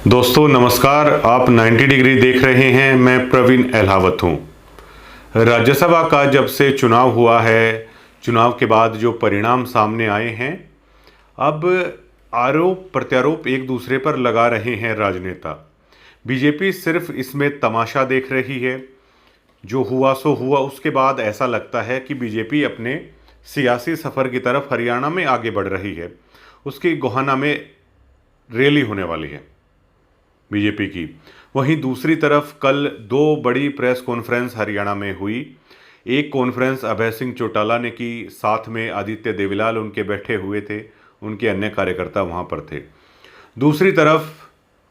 दोस्तों नमस्कार, आप 90 डिग्री देख रहे हैं। मैं प्रवीण अहलावत हूँ। राज्यसभा का जब से चुनाव हुआ है, चुनाव के बाद जो परिणाम सामने आए हैं, अब आरोप प्रत्यारोप एक दूसरे पर लगा रहे हैं राजनेता। बीजेपी सिर्फ इसमें तमाशा देख रही है। जो हुआ सो हुआ। उसके बाद ऐसा लगता है कि बीजेपी अपने सियासी सफ़र की तरफ हरियाणा में आगे बढ़ रही है। उसकी गोहाना में रैली होने वाली है बीजेपी की। वहीं दूसरी तरफ कल दो बड़ी प्रेस कॉन्फ्रेंस हरियाणा में हुई। एक कॉन्फ्रेंस अभय सिंह चौटाला ने की, साथ में आदित्य देवीलाल उनके बैठे हुए थे, उनके अन्य कार्यकर्ता वहां पर थे। दूसरी तरफ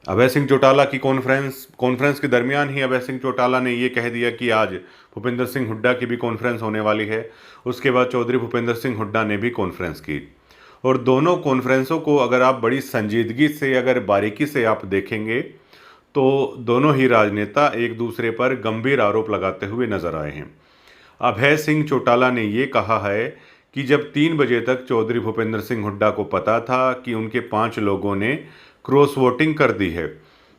अभय सिंह चौटाला की कॉन्फ्रेंस के दरमियान ही अभय सिंह चौटाला ने ये कह दिया कि आज भूपेंद्र सिंह हुड्डा की भी कॉन्फ्रेंस होने वाली है। उसके बाद चौधरी भूपेंद्र सिंह हुड्डा ने भी कॉन्फ्रेंस की। और दोनों कॉन्फ्रेंसों को अगर आप बड़ी संजीदगी से, अगर बारीकी से आप देखेंगे तो दोनों ही राजनेता एक दूसरे पर गंभीर आरोप लगाते हुए नजर आए हैं। अभय सिंह चौटाला ने ये कहा है कि जब 3 बजे तक चौधरी भूपेंद्र सिंह हुड्डा को पता था कि उनके 5 लोगों ने क्रॉस वोटिंग कर दी है।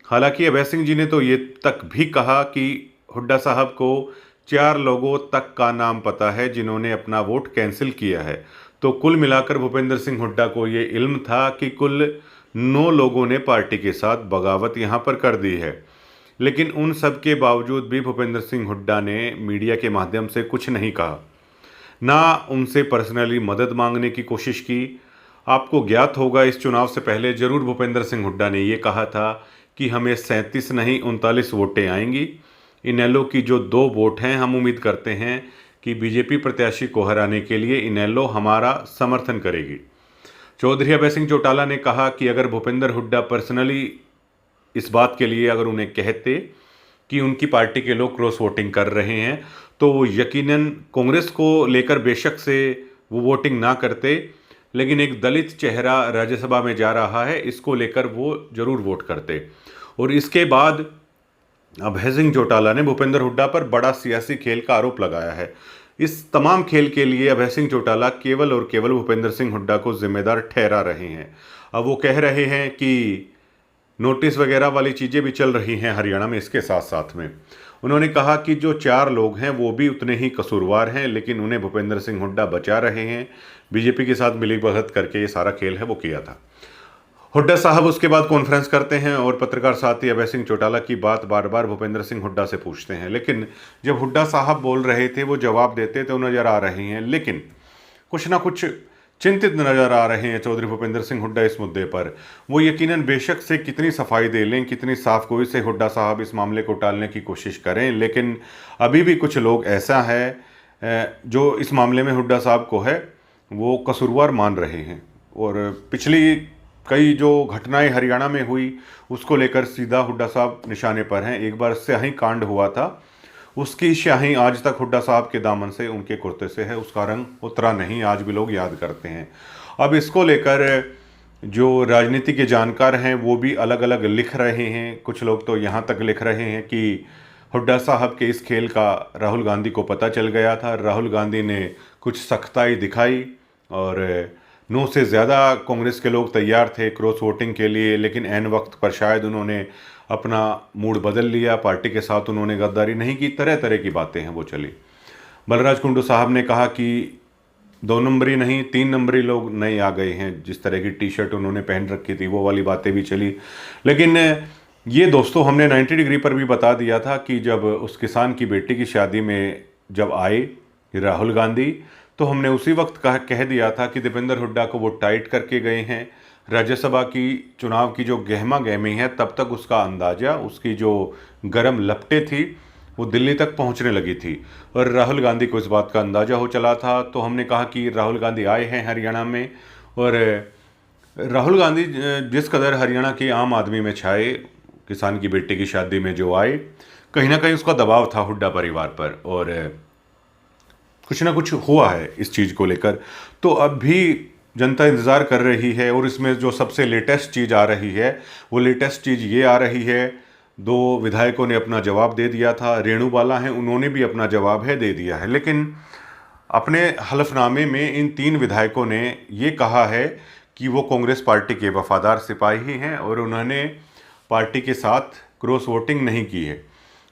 हालांकि अभय सिंह जी ने तो ये तक भी कहा कि हुड्डा साहब को 4 लोगों तक का नाम पता है जिन्होंने अपना वोट कैंसिल किया है। तो कुल मिलाकर भूपेंद्र सिंह हुड्डा को ये इल्म था कि कुल 9 लोगों ने पार्टी के साथ बगावत यहाँ पर कर दी है। लेकिन उन सब के बावजूद भी भूपेंद्र सिंह हुड्डा ने मीडिया के माध्यम से कुछ नहीं कहा, ना उनसे पर्सनली मदद मांगने की कोशिश की। आपको ज्ञात होगा, इस चुनाव से पहले जरूर भूपेंद्र सिंह हुड्डा ने ये कहा था कि हमें 37 नहीं 39 वोटें आएंगी। इनेलो की जो 2 वोट हैं, हम उम्मीद करते हैं कि बीजेपी प्रत्याशी को हराने के लिए इनेलो हमारा समर्थन करेगी। चौधरी अभय सिंह चौटाला ने कहा कि अगर भूपेंद्र हुड्डा पर्सनली इस बात के लिए अगर उन्हें कहते कि उनकी पार्टी के लोग क्रॉस वोटिंग कर रहे हैं, तो वो यकीनन कांग्रेस को लेकर बेशक से वो वोटिंग ना करते, लेकिन एक दलित चेहरा राज्यसभा में जा रहा है, इसको लेकर वो जरूर वोट करते। और इसके बाद अभय सिंह चौटाला ने भूपेंद्र हुड्डा पर बड़ा सियासी खेल का आरोप लगाया है। इस तमाम खेल के लिए अभय सिंह चौटाला केवल और केवल भूपेंद्र सिंह हुड्डा को जिम्मेदार ठहरा रहे हैं। अब वो कह रहे हैं कि नोटिस वगैरह वाली चीज़ें भी चल रही हैं हरियाणा में। इसके साथ साथ में उन्होंने कहा कि जो 4 लोग हैं वो भी उतने ही कसूरवार हैं, लेकिन उन्हें भूपेंद्र सिंह हुड्डा बचा रहे हैं। बीजेपी के साथ मिलीभगत करके ये सारा खेल है वो किया था। हुड्डा साहब उसके बाद कॉन्फ्रेंस करते हैं और पत्रकार साथी अभय सिंह चौटाला की बात बार बार भूपेंद्र सिंह हुड्डा से पूछते हैं। लेकिन जब हुड्डा साहब बोल रहे थे, वो जवाब देते तो नजर आ रहे हैं, लेकिन कुछ ना कुछ चिंतित नजर आ रहे हैं चौधरी भूपेंद्र सिंह हुड्डा इस मुद्दे पर। वो यकीनन बेशक से कितनी सफाई दे लें, कितनी साफ गोई से हुड्डा साहब इस मामले को टालने की कोशिश करें, लेकिन अभी भी कुछ लोग ऐसा है जो इस मामले में हुड्डा साहब को है वो कसूरवार मान रहे हैं। और पिछली कई जो घटनाएं हरियाणा में हुई उसको लेकर सीधा हुड्डा साहब निशाने पर हैं। एक बार स्याही कांड हुआ था, उसकी स्याही आज तक हुड्डा साहब के दामन से, उनके कुर्ते से है, उसका रंग उतरा नहीं, आज भी लोग याद करते हैं। अब इसको लेकर जो राजनीति के जानकार हैं वो भी अलग अलग लिख रहे हैं। कुछ लोग तो यहाँ तक लिख रहे हैं कि हुड्डा साहब के इस खेल का राहुल गांधी को पता चल गया था, राहुल गांधी ने कुछ सख्ताई दिखाई और 9 से ज़्यादा कांग्रेस के लोग तैयार थे क्रॉस वोटिंग के लिए, लेकिन ऐन वक्त पर शायद उन्होंने अपना मूड बदल लिया, पार्टी के साथ उन्होंने गद्दारी नहीं की, तरह तरह की बातें हैं वो चली। बलराज कुंडू साहब ने कहा कि 2 नंबरी नहीं 3 नंबरी लोग नए आ गए हैं, जिस तरह की टी-शर्ट उन्होंने पहन रखी थी वो वाली बातें भी चली। लेकिन ये दोस्तों हमने 90 डिग्री पर भी बता दिया था कि जब उस किसान की बेटी की शादी में जब आए राहुल गांधी, तो हमने उसी वक्त कह दिया था कि दीपेंद्र हुड्डा को वो टाइट करके गए हैं। राज्यसभा की चुनाव की जो गहमा गहमी है, तब तक उसका अंदाज़ा, उसकी जो गरम लपटें थी वो दिल्ली तक पहुंचने लगी थी और राहुल गांधी को इस बात का अंदाज़ा हो चला था। तो हमने कहा कि राहुल गांधी आए हैं हरियाणा में, और राहुल गांधी जिस कदर हरियाणा की आम आदमी में छाए, किसान की बेटी की शादी में जो आए, कहीं ना कहीं उसका दबाव था हुड्डा परिवार पर, और कुछ ना कुछ हुआ है इस चीज़ को लेकर। तो अब भी जनता इंतज़ार कर रही है, और इसमें जो सबसे लेटेस्ट चीज़ आ रही है वो लेटेस्ट चीज़ ये आ रही है, 2 विधायकों ने अपना जवाब दे दिया था, रेणु बाला हैं उन्होंने भी अपना जवाब दे दिया है। लेकिन अपने हलफनामे में इन 3 विधायकों ने ये कहा है कि वो कांग्रेस पार्टी के वफादार सिपाही हैं और उन्होंने पार्टी के साथ क्रॉस वोटिंग नहीं की है।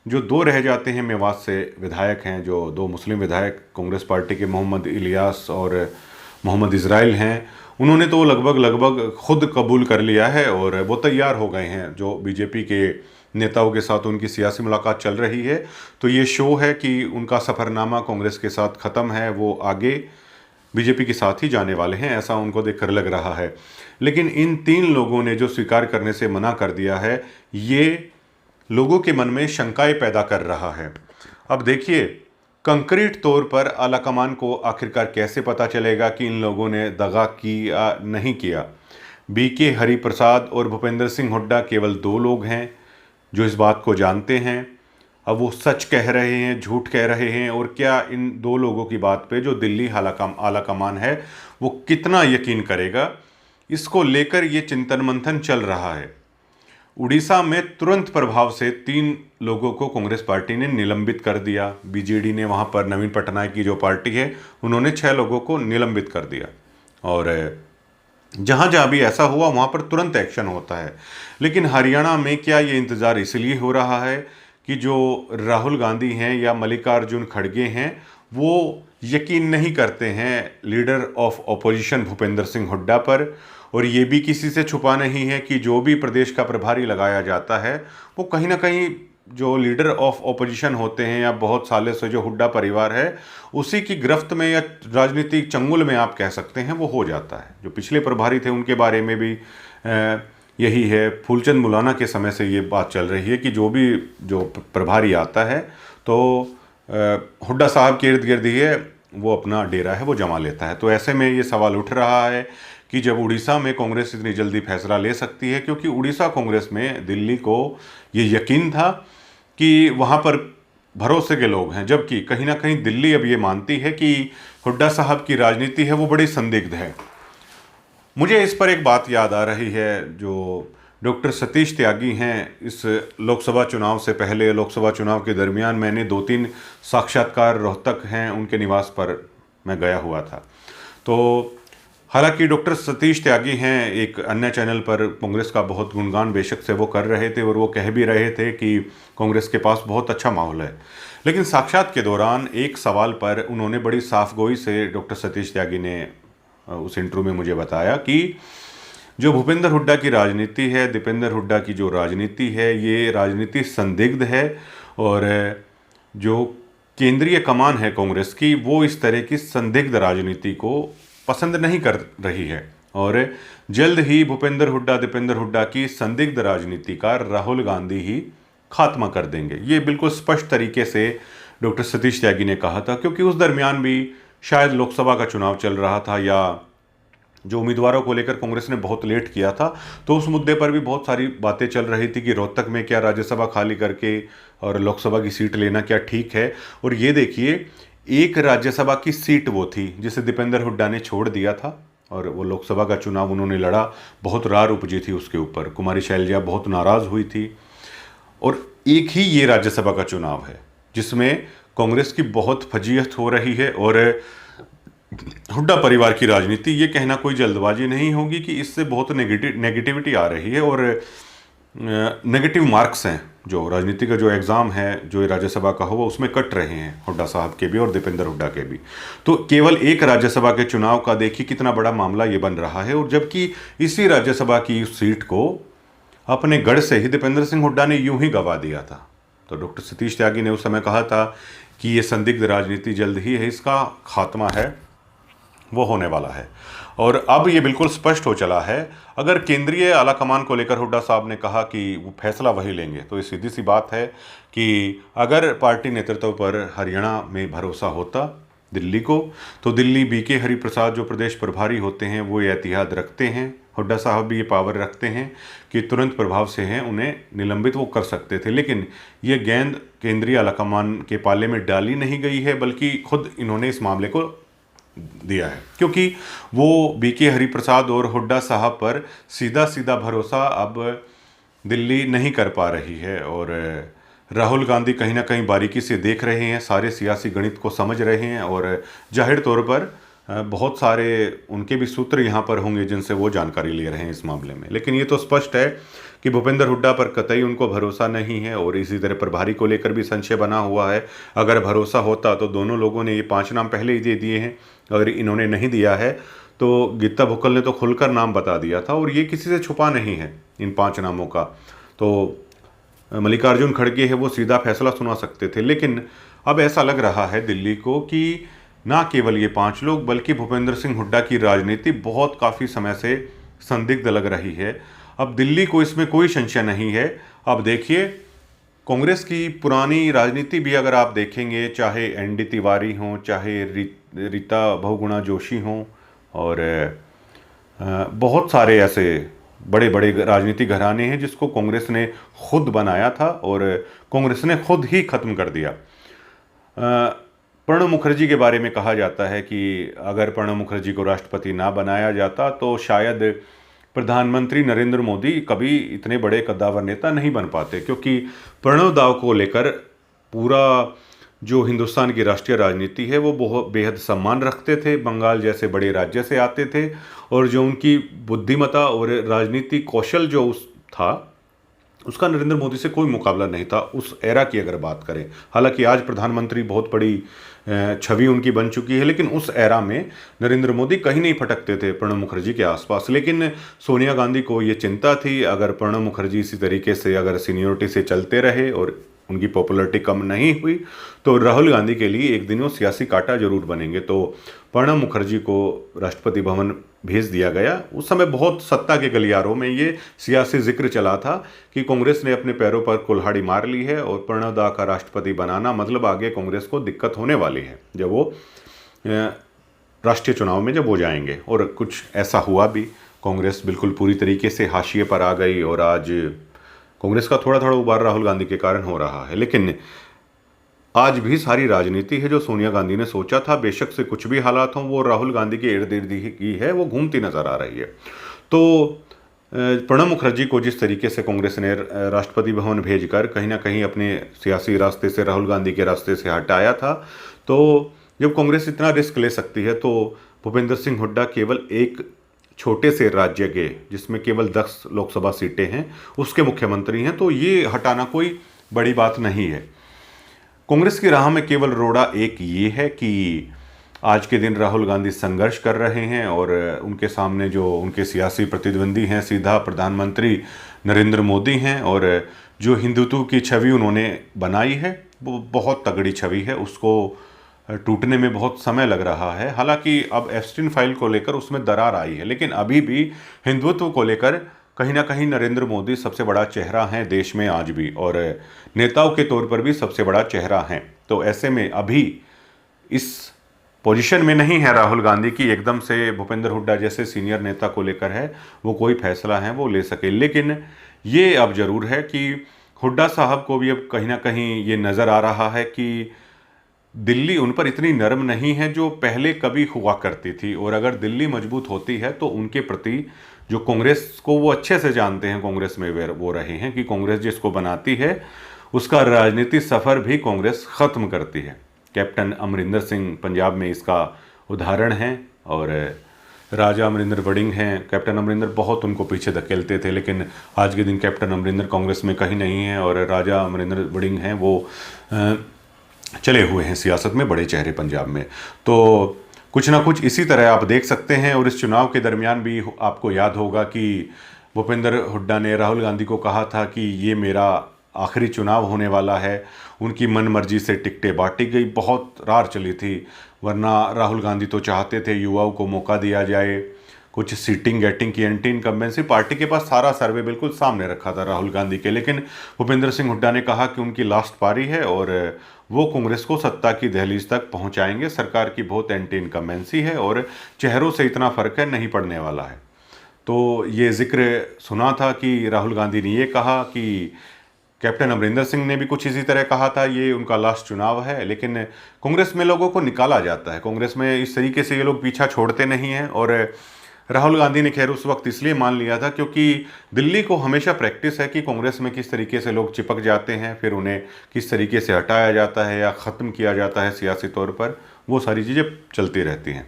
जो दो रह जाते हैं मेवात से विधायक हैं, जो दो मुस्लिम विधायक कांग्रेस पार्टी के मोहम्मद इलियास और मोहम्मद इज़राइल हैं, उन्होंने तो लगभग खुद कबूल कर लिया है और वो तैयार हो गए हैं। जो बीजेपी के नेताओं के साथ उनकी सियासी मुलाकात चल रही है, तो ये शो है कि उनका सफ़रनामा कांग्रेस के साथ ख़त्म है, वो आगे बीजेपी के साथ ही जाने वाले हैं, ऐसा उनको देखकर लग रहा है। लेकिन इन 3 लोगों ने जो स्वीकार करने से मना कर दिया है, ये लोगों के मन में शंकाएं पैदा कर रहा है। अब देखिए, कंक्रीट तौर पर आलाकमान को आखिरकार कैसे पता चलेगा कि इन लोगों ने दगा किया नहीं किया। बीके हरिप्रसाद और भूपेंद्र सिंह हुड्डा केवल 2 लोग हैं जो इस बात को जानते हैं। अब वो सच कह रहे हैं, झूठ कह रहे हैं, और क्या इन 2 लोगों की बात पे जो दिल्ली आलाकमान है वो कितना यकीन करेगा, इसको लेकर ये चिंतन मंथन चल रहा है। उड़ीसा में तुरंत प्रभाव से 3 लोगों को कांग्रेस पार्टी ने निलंबित कर दिया। बीजेडी ने वहाँ पर नवीन पटनायक की जो पार्टी है, उन्होंने 6 लोगों को निलंबित कर दिया। और जहाँ जहाँ भी ऐसा हुआ वहाँ पर तुरंत एक्शन होता है। लेकिन हरियाणा में क्या ये इंतज़ार इसलिए हो रहा है कि जो राहुल गांधी हैं या मल्लिकार्जुन खड़गे हैं, वो यकीन नहीं करते हैं leader of opposition Bhupendra Singh Hooda पर। और ये भी किसी से छुपा नहीं है कि जो भी प्रदेश का प्रभारी लगाया जाता है, वो कहीं ना कहीं जो लीडर ऑफ ऑपोजिशन होते हैं या बहुत सालों से जो हुड्डा परिवार है, उसी की गिरफ्त में या राजनीतिक चंगुल में आप कह सकते हैं वो हो जाता है। जो पिछले प्रभारी थे उनके बारे में भी यही है। फूलचंद मुलाना के समय से ये बात चल रही है कि जो प्रभारी आता है तो हुड्डा साहब के इर्द गिर्द ही वो अपना डेरा है वो जमा लेता है। तो ऐसे में ये सवाल उठ रहा है कि जब उड़ीसा में कांग्रेस इतनी जल्दी फैसला ले सकती है, क्योंकि उड़ीसा कांग्रेस में दिल्ली को ये यकीन था कि वहाँ पर भरोसे के लोग हैं, जबकि कहीं ना कहीं दिल्ली अब ये मानती है कि हुड्डा साहब की राजनीति है वो बड़ी संदिग्ध है। मुझे इस पर एक बात याद आ रही है, जो डॉक्टर सतीश त्यागी हैं, इस लोकसभा चुनाव से पहले, लोकसभा चुनाव के दरमियान मैंने 2-3 साक्षात्कार रोहतक हैं उनके निवास पर मैं गया हुआ था। तो हालांकि डॉक्टर सतीश त्यागी हैं, एक अन्य चैनल पर कांग्रेस का बहुत गुणगान बेशक से वो कर रहे थे और वो कह भी रहे थे कि कांग्रेस के पास बहुत अच्छा माहौल है। लेकिन साक्षात के दौरान एक सवाल पर उन्होंने बड़ी साफगोई से डॉक्टर सतीश त्यागी ने उस इंटरव्यू में मुझे बताया कि जो भूपेंद्र हुड्डा की राजनीति है, दीपेंद्र हुड्डा की जो राजनीति है, ये राजनीति संदिग्ध है और जो केंद्रीय कमान है कांग्रेस की, वो इस तरह की संदिग्ध राजनीति को पसंद नहीं कर रही है और जल्द ही भूपेंद्र हुड्डा, दीपेंद्र हुड्डा की संदिग्ध राजनीति का राहुल गांधी ही खात्मा कर देंगे। ये बिल्कुल स्पष्ट तरीके से डॉक्टर सतीश त्यागी ने कहा था, क्योंकि उस दरमियान भी शायद लोकसभा का चुनाव चल रहा था या जो उम्मीदवारों को लेकर कांग्रेस ने बहुत लेट किया था, तो उस मुद्दे पर भी बहुत सारी बातें चल रही थी कि रोहतक में क्या राज्यसभा खाली करके और लोकसभा की सीट लेना क्या ठीक है। और ये देखिए, एक राज्यसभा की सीट वो थी जिसे दीपेंद्र हुड्डा ने छोड़ दिया था और वो लोकसभा का चुनाव उन्होंने लड़ा, बहुत रार उपजी थी उसके ऊपर, कुमारी शैलजा बहुत नाराज़ हुई थी। और एक ही ये राज्यसभा का चुनाव है जिसमें कांग्रेस की बहुत फजीहत हो रही है और हुड्डा परिवार की राजनीति, ये कहना कोई जल्दबाजी नहीं होगी कि इससे बहुत नेगेटिविटी आ रही है और नेगेटिव मार्क्स हैं, जो राजनीति का जो एग्ज़ाम है जो राज्यसभा का हुआ उसमें कट रहे हैं हुड्डा साहब के भी और दीपेंद्र हुड्डा के भी। तो केवल एक राज्यसभा के चुनाव का देखिए कितना बड़ा मामला ये बन रहा है। और जबकि इसी राज्यसभा की सीट को अपने गढ़ से ही दीपेंद्र सिंह हुड्डा ने यूं ही गंवा दिया था। तो डॉक्टर सतीश त्यागी ने उस समय कहा था कि ये संदिग्ध राजनीति जल्द ही है, इसका खात्मा है वो होने वाला है। और अब ये बिल्कुल स्पष्ट हो चला है, अगर केंद्रीय आलाकमान को लेकर हुड्डा साहब ने कहा कि वो फैसला वही लेंगे, तो ये सीधी सी बात है कि अगर पार्टी नेतृत्व पर हरियाणा में भरोसा होता दिल्ली को, तो दिल्ली बीके हरिप्रसाद जो प्रदेश प्रभारी होते हैं वो ये एहतियात रखते हैं, हुड्डा साहब भी ये पावर रखते हैं कि तुरंत प्रभाव से हैं उन्हें निलंबित वो कर सकते थे। लेकिन ये गेंद केंद्रीय आलाकमान के पाले में डाली नहीं गई है, बल्कि खुद इन्होंने इस मामले को दिया है, क्योंकि वो बीके हरिप्रसाद और हुड्डा साहब पर सीधा सीधा भरोसा अब दिल्ली नहीं कर पा रही है। और राहुल गांधी कहीं ना कहीं बारीकी से देख रहे हैं, सारे सियासी गणित को समझ रहे हैं और जाहिर तौर पर बहुत सारे उनके भी सूत्र यहाँ पर होंगे जिनसे वो जानकारी ले रहे हैं इस मामले में। लेकिन ये तो स्पष्ट है कि भूपेंद्र हुड्डा पर कतई उनको भरोसा नहीं है और इसी तरह प्रभारी को लेकर भी संशय बना हुआ है। अगर भरोसा होता तो दोनों लोगों ने ये 5 नाम पहले ही दे दिए हैं। अगर इन्होंने नहीं दिया है तो गीता भुक्कल ने तो खुलकर नाम बता दिया था और ये किसी से छुपा नहीं है इन 5 नामों का। तो मल्लिकार्जुन खड़गे है वो सीधा फैसला सुना सकते थे, लेकिन अब ऐसा लग रहा है दिल्ली को कि ना केवल ये 5 लोग बल्कि भूपेंद्र सिंह हुड्डा की राजनीति बहुत काफ़ी समय से संदिग्ध लग रही है। अब दिल्ली को इसमें कोई संशय नहीं है। अब देखिए, कांग्रेस की पुरानी राजनीति भी अगर आप देखेंगे, चाहे एनडी तिवारी हों, चाहे रीता बहुगुणा जोशी हों और बहुत सारे ऐसे बड़े बड़े राजनीतिक घराने हैं जिसको कांग्रेस ने खुद बनाया था और कांग्रेस ने खुद ही ख़त्म कर दिया। प्रणब मुखर्जी के बारे में कहा जाता है कि अगर प्रणब मुखर्जी को राष्ट्रपति ना बनाया जाता तो शायद प्रधानमंत्री नरेंद्र मोदी कभी इतने बड़े कद्दावर नेता नहीं बन पाते, क्योंकि प्रणब दाव को लेकर पूरा जो हिंदुस्तान की राष्ट्रीय राजनीति है वो बहुत बेहद सम्मान रखते थे। बंगाल जैसे बड़े राज्य से आते थे और जो उनकी बुद्धिमत्ता और राजनीतिक कौशल जो था उसका नरेंद्र मोदी से कोई मुकाबला नहीं था उस एरा की अगर बात करें। हालांकि आज प्रधानमंत्री बहुत बड़ी छवि उनकी बन चुकी है, लेकिन उस एरा में नरेंद्र मोदी कहीं नहीं फटकते थे प्रणब मुखर्जी के आसपास। लेकिन सोनिया गांधी को ये चिंता थी, अगर प्रणब मुखर्जी इसी तरीके से अगर सीनियोरिटी से चलते रहे और उनकी पॉपुलैरिटी कम नहीं हुई तो राहुल गांधी के लिए एक दिन वो सियासी कांटा जरूर बनेंगे। तो प्रणब मुखर्जी को राष्ट्रपति भवन भेज दिया गया। उस समय बहुत सत्ता के गलियारों में ये सियासी जिक्र चला था कि कांग्रेस ने अपने पैरों पर कुल्हाड़ी मार ली है और प्रणब दा का राष्ट्रपति बनाना मतलब आगे कांग्रेस को दिक्कत होने वाली है जब वो राष्ट्रीय चुनाव में जब वो जाएंगे। और कुछ ऐसा हुआ भी, कांग्रेस बिल्कुल पूरी तरीके से हाशिए पर आ गई और आज कांग्रेस का थोड़ा थोड़ा उबार राहुल गांधी के कारण हो रहा है। लेकिन आज भी सारी राजनीति है जो सोनिया गांधी ने सोचा था, बेशक से कुछ भी हालात हों, वो राहुल गांधी के इर्द गिर्द ही है, वो घूमती नजर आ रही है। तो प्रणब मुखर्जी को जिस तरीके से कांग्रेस ने राष्ट्रपति भवन भेजकर कहीं ना कहीं अपने सियासी रास्ते से राहुल गांधी के रास्ते से हटाया था, तो जब कांग्रेस इतना रिस्क ले सकती है तो भूपेंद्र सिंह हुड्डा केवल एक छोटे से राज्य के जिसमें केवल 10 लोकसभा सीटें हैं उसके मुख्यमंत्री हैं, तो ये हटाना कोई बड़ी बात नहीं है। कांग्रेस की राह में केवल रोड़ा एक ये है कि आज के दिन राहुल गांधी संघर्ष कर रहे हैं और उनके सामने जो उनके सियासी प्रतिद्वंदी हैं सीधा प्रधानमंत्री नरेंद्र मोदी हैं और जो हिंदुत्व की छवि उन्होंने बनाई है वो बहुत तगड़ी छवि है, उसको टूटने में बहुत समय लग रहा है। हालांकि अब एप्स्टीन फाइल को लेकर उसमें दरार आई है, लेकिन अभी भी हिंदुत्व को लेकर कहीं ना कहीं नरेंद्र मोदी सबसे बड़ा चेहरा हैं देश में आज भी और नेताओं के तौर पर भी सबसे बड़ा चेहरा हैं। तो ऐसे में अभी इस पोजीशन में नहीं है राहुल गांधी की एकदम से भूपेंद्र हुड्डा जैसे सीनियर नेता को लेकर है वो कोई फैसला है वो ले सके। लेकिन ये अब जरूर है कि हुड्डा साहब को भी अब कहीं ना कहीं ये नज़र आ रहा है कि दिल्ली उन पर इतनी नरम नहीं है जो पहले कभी हुआ करती थी और अगर दिल्ली मजबूत होती है तो उनके प्रति जो कांग्रेस को वो अच्छे से जानते हैं, कांग्रेस में वो रहे हैं कि कांग्रेस जिसको बनाती है उसका राजनीतिक सफ़र भी कांग्रेस ख़त्म करती है। कैप्टन अमरिंदर सिंह पंजाब में इसका उदाहरण है और राजा अमरिंदर वड़िंग हैं। कैप्टन अमरिंदर बहुत उनको पीछे धकेलते थे, लेकिन आज के दिन कैप्टन अमरिंदर कांग्रेस में कहीं नहीं है और राजा अमरिंदर वड़िंग हैं वो चले हुए हैं सियासत में, बड़े चेहरे पंजाब में। तो कुछ ना कुछ इसी तरह आप देख सकते हैं। और इस चुनाव के दरमियान भी आपको याद होगा कि भूपेंद्र हुड्डा ने राहुल गांधी को कहा था कि ये मेरा आखिरी चुनाव होने वाला है। उनकी मन मर्जी से टिकटें बांटी गई, बहुत रार चली थी, वरना राहुल गांधी तो चाहते थे युवाओं को मौका दिया जाए, कुछ सीटिंग गेटिंग की एंटी इनकम्बेंसी। पार्टी के पास सारा सर्वे बिल्कुल सामने रखा था राहुल गांधी के, लेकिन भूपेंद्र सिंह हुड्डा ने कहा कि उनकी लास्ट पारी है और वो कांग्रेस को सत्ता की दहलीज तक पहुंचाएंगे। सरकार की बहुत एंटी इनकम्बेंसी है और चेहरों से इतना फ़र्क है, नहीं पड़ने वाला है। तो ये जिक्र सुना था कि राहुल गांधी ने ये कहा कि कैप्टन अमरिंदर सिंह ने भी कुछ इसी तरह कहा था, ये उनका लास्ट चुनाव है। लेकिन कांग्रेस में लोगों को निकाला जाता है, कांग्रेस में इस तरीके से ये लोग पीछा छोड़ते नहीं हैं। और राहुल गांधी ने खैर उस वक्त इसलिए मान लिया था क्योंकि दिल्ली को हमेशा प्रैक्टिस है कि कांग्रेस में किस तरीके से लोग चिपक जाते हैं, फिर उन्हें किस तरीके से हटाया जाता है या ख़त्म किया जाता है सियासी तौर पर, वो सारी चीज़ें चलती रहती हैं।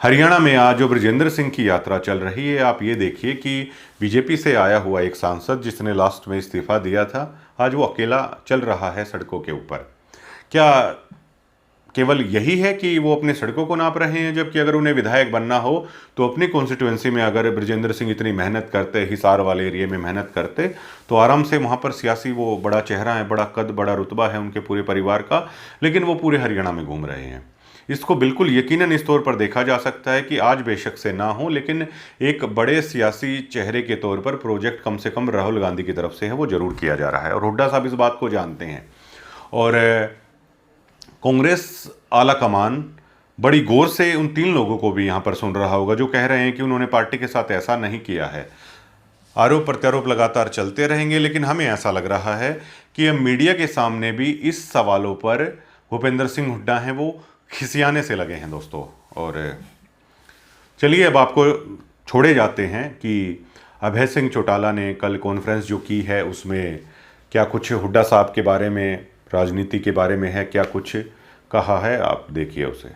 हरियाणा में आज जो बृजेंद्र सिंह की यात्रा चल रही है, आप ये देखिए कि बीजेपी से आया हुआ एक सांसद जिसने लास्ट में इस्तीफा दिया था, आज वो अकेला चल रहा है सड़कों के ऊपर। क्या केवल यही है कि वो अपने सड़कों को नाप रहे हैं, जबकि अगर उन्हें विधायक बनना हो तो अपनी कॉन्स्टिट्यूएंसी में अगर बृजेंद्र सिंह इतनी मेहनत करते, हिसार वाले एरिया में मेहनत करते, तो आराम से वहाँ पर सियासी वो बड़ा चेहरा है, बड़ा कद, बड़ा रुतबा है उनके पूरे परिवार का, लेकिन वो पूरे हरियाणा में घूम रहे हैं। इसको बिल्कुल यकीनन इस तौर पर देखा जा सकता है कि आज बेशक से ना हो, लेकिन एक बड़े सियासी चेहरे के तौर पर प्रोजेक्ट कम से कम राहुल गांधी की तरफ से है, वो जरूर किया जा रहा है। और हुड्डा साहब इस बात को जानते हैं। और कांग्रेस आला कमान बड़ी गौर से उन 3 लोगों को भी यहाँ पर सुन रहा होगा जो कह रहे हैं कि उन्होंने पार्टी के साथ ऐसा नहीं किया है। आरोप प्रत्यारोप लगातार चलते रहेंगे, लेकिन हमें ऐसा लग रहा है कि अब मीडिया के सामने भी इस सवालों पर भूपेंद्र सिंह हुड्डा हैं वो खिसियाने से लगे हैं दोस्तों। और चलिए अब आपको छोड़े जाते हैं कि अभय सिंह चौटाला ने कल कॉन्फ्रेंस जो की है उसमें क्या कुछ हुड्डा साहब के बारे में, राजनीति के बारे में है, क्या कुछ कहा है, आप देखिए उसे।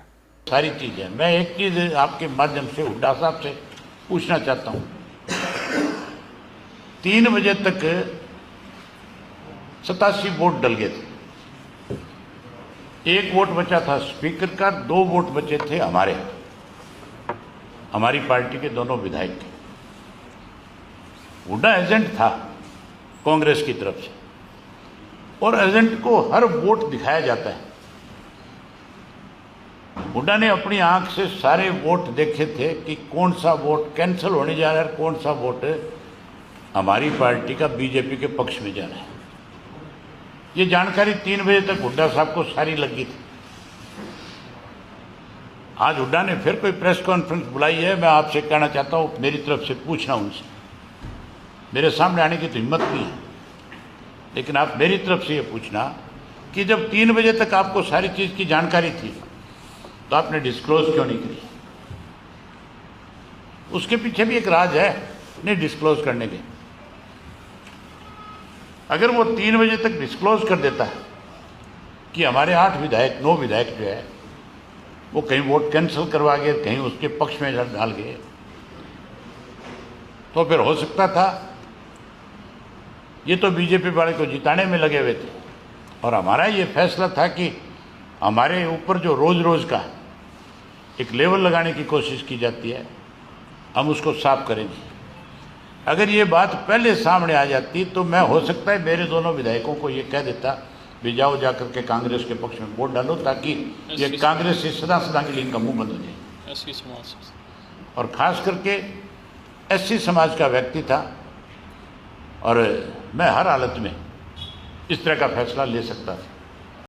सारी चीज़ें मैं एक चीज़ आपके माध्यम से हुड्डा साहब से पूछना चाहता हूँ। 3 बजे तक 87 वोट डल गए थे। 1 वोट बचा था स्पीकर का, 2 वोट बचे थे हमारी पार्टी के दोनों विधायक के। हुड्डा एजेंट था कांग्रेस की तरफ से, और एजेंट को हर वोट दिखाया जाता है। हुड्डा ने अपनी आंख से सारे वोट देखे थे कि कौन सा वोट कैंसिल होने जा रहा है, कौन सा वोट हमारी पार्टी का बीजेपी के पक्ष में जा रहा है। ये जानकारी 3 बजे तक हुड्डा साहब को सारी लगी थी। आज हुड्डा ने फिर कोई प्रेस कॉन्फ्रेंस बुलाई है। मैं आपसे कहना चाहता हूँ, मेरी तरफ से पूछना उनसे, मेरे सामने आने की तो हिम्मत नहीं है, लेकिन आप मेरी तरफ से ये पूछना कि जब 3 बजे तक आपको सारी चीज़ की जानकारी थी तो आपने डिस्क्लोज क्यों नहीं करी? उसके पीछे भी एक राज है नहीं डिस्क्लोज करने के। अगर वो 3 बजे तक डिस्क्लोज कर देता है कि हमारे 8 विधायक 9 विधायक जो है वो कहीं वोट कैंसिल करवा गए, कहीं उसके पक्ष में डाल गए, तो फिर हो सकता था ये तो बीजेपी वाले को जिताने में लगे हुए थे, और हमारा ये फैसला था कि हमारे ऊपर जो रोज़ रोज़ का एक लेवल लगाने की कोशिश की जाती है, हम उसको साफ करेंगे। अगर ये बात पहले सामने आ जाती तो मैं हो सकता है मेरे दोनों विधायकों को ये कह देता भी जाओ जाकर के कांग्रेस के पक्ष में वोट डालो, ताकि ये कांग्रेस से सदा सदा के लिए इनका मुंह बंद हो जाए। और ख़ास करके एससी समाज का व्यक्ति था, और मैं हर हालत में इस तरह का फैसला ले सकता था।